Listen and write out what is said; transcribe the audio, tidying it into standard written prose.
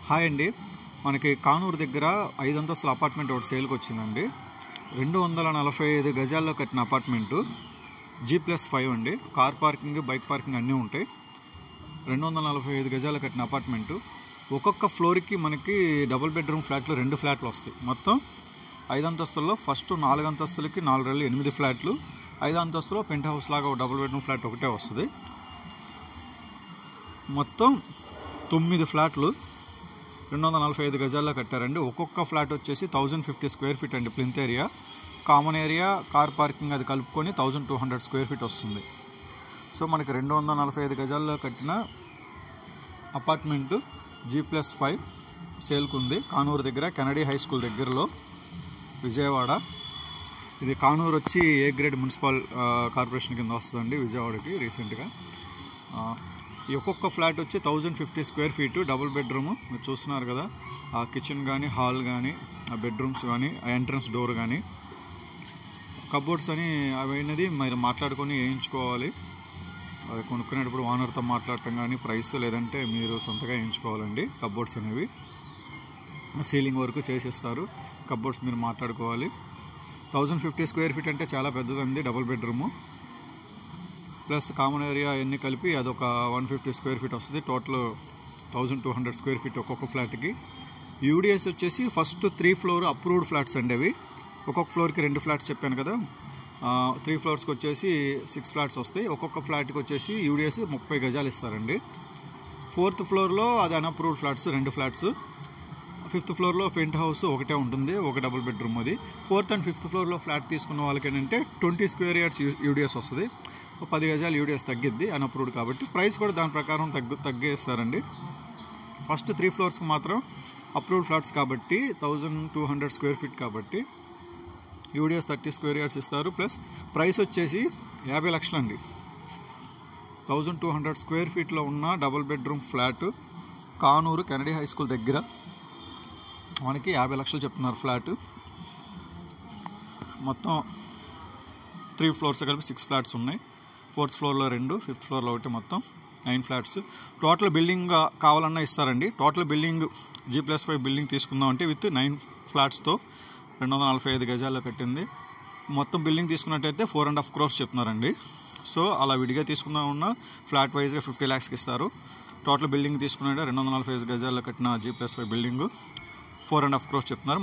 Hi అండి, మనకి కానూరు దగ్గర 5 అంతస్తుల అపార్ట్మెంట్ ఒకటి సేల్కి వచ్చిందండి. 245 గజాల్లో కట్టిన అపార్ట్మెంటు, G+5 అండి. కార్ పార్కింగ్, బైక్ పార్కింగ్ అన్నీ ఉంటాయి. 245 గజాల్లో కట్టిన అపార్ట్మెంటు. ఒక్కొక్క ఫ్లోర్కి మనకి డబుల్ బెడ్రూమ్ ఫ్లాట్లు 2 ఫ్లాట్లు వస్తాయి. మొత్తం 5 అంతస్తుల్లో ఫస్ట్ 4 అంతస్తులకి 4 8 ఫ్లాట్లు, 5 అంతస్తులో పెంట్ హౌస్ లాగా ఒక డబుల్ బెడ్రూమ్ ఫ్లాట్ ఒకటే వస్తుంది. మొత్తం 9 ఫ్లాట్లు 245 గజాల్లో కట్టారండి. ఒక్కొక్క ఫ్లాట్ వచ్చేసి 1050 స్క్వేర్ ఫీట్ అండి. Plinth area, common area, car parking అది కలుపుకొని 1200 స్క్వేర్ ఫీట్ వస్తుంది. సో మనకి 245 గజాల్లో కట్టిన అపార్ట్మెంటు G+5 సేల్కుంది. కానూరు దగ్గర కెనడీ హై స్కూల్ దగ్గరలో, విజయవాడ. ఇది కానూరు వచ్చి ఏ గ్రేడ్ మున్సిపల్ కార్పొరేషన్ కింద వస్తుందండి విజయవాడకి రీసెంట్గా. ఈ ఒక్కొక్క ఫ్లాట్ వచ్చి 1050 స్క్వేర్ ఫీటు, డబుల్ బెడ్రూము. మీరు చూస్తున్నారు కదా, ఆ కిచెన్ కానీ, హాల్ కానీ, ఆ బెడ్రూమ్స్ కానీ, ఆ ఎంట్రన్స్ డోర్ కానీ, కబోర్డ్స్ అని అవైనది మీరు మాట్లాడుకొని వేయించుకోవాలి. అది కొనుక్కునేటప్పుడు ఓనర్తో మాట్లాడటం కానీ, ప్రైస్ లేదంటే మీరు సొంతగా వేయించుకోవాలండి. కబోర్డ్స్ అనేవి సీలింగ్ వరకు చేసేస్తారు. కబోర్డ్స్ మీరు మాట్లాడుకోవాలి. 1050 స్క్వేర్ ఫీట్ అంటే చాలా పెద్దదండి double bedroom. Plus common area అన్నీ కలిపి అదొక 150 స్క్వేర్ ఫీట్ వస్తుంది. టోటల్ 1200 స్క్వేర్ ఫీట్ ఒక్కొక్క ఫ్లాట్కి. యూడిఎస్ వచ్చేసి ఫస్ట్ 3 ఫ్లోర్ అప్రూవ్డ్ ఫ్లాట్స్ అండి అవి. ఒక్కొక్క ఫ్లోర్కి 2 ఫ్లాట్స్ చెప్పాను కదా, 3 ఫ్లోర్స్కి వచ్చేసి 6 ఫ్లాట్స్ వస్తాయి. ఒక్కొక్క ఫ్లాట్కి వచ్చేసి యూడిఎస్ 30 గజాలు ఇస్తారండి. 4th ఫ్లోర్లో అది అన్అప్రూవ్డ్ ఫ్లాట్స్ 2 ఫ్లాట్స్. 5th ఫ్లోర్లో పెంట్ హౌస్ ఒకటే ఉంటుంది, ఒక డబుల్ బెడ్రూమ్ అది. 4th and 5th ఫ్లోర్లో ఫ్లాట్ తీసుకున్న వాళ్ళకి ఏంటంటే 20 స్క్వేర్ యార్డ్స్ యూడిఎస్ వస్తుంది. 10 గజాలు యూడిఎస్ తగ్గిద్ది అన్అప్రూవ్డ్ కాబట్టి. ప్రైస్ కూడా దాని ప్రకారం తగ్గేస్తారండి. ఫస్ట్ 3 ఫ్లోర్స్కి మాత్రం అప్రూవ్డ్ ఫ్లాట్స్ కాబట్టి 1200 స్క్వేర్ ఫీట్ కాబట్టి యూడిఎస్ 30 స్క్వేర్ యార్డ్స్ ఇస్తారు. ప్లస్ ప్రైస్ వచ్చేసి 50 లక్షలు అండి. 1200 స్క్వేర్ ఫీట్లో ఉన్న double bedroom flat Kanuru Kennedy high school దగ్గర మనకి 50 లక్షలు చెప్తున్నారు ఫ్లాట్. మొత్తం 3 ఫ్లోర్స్ కలిపి 6 ఫ్లాట్స్ ఉన్నాయి. 4th ఫ్లోర్లో 2, 5th ఫ్లోర్లో ఒకటి, మొత్తం 9 ఫ్లాట్స్. టోటల్ బిల్డింగ్ కావాలన్నా ఇస్తారండి. టోటల్ బిల్డింగ్ G+5 బిల్డింగ్ తీసుకుందాం అంటే విత్ 9 ఫ్లాట్స్తో 245 గజాల్లో కట్టింది. మొత్తం బిల్డింగ్ తీసుకున్నట్టయితే 4.5 crores చెప్తున్నారండి. సో అలా విడిగా తీసుకుందామన్నా ఫ్లాట్ వైజ్గా 50 lakhsకి ఇస్తారు. టోటల్ బిల్డింగ్ తీసుకున్నట్టే 245 గజాల్లో కట్టిన G+5 బిల్డింగ్ 4.5 crores చెప్తున్నారు.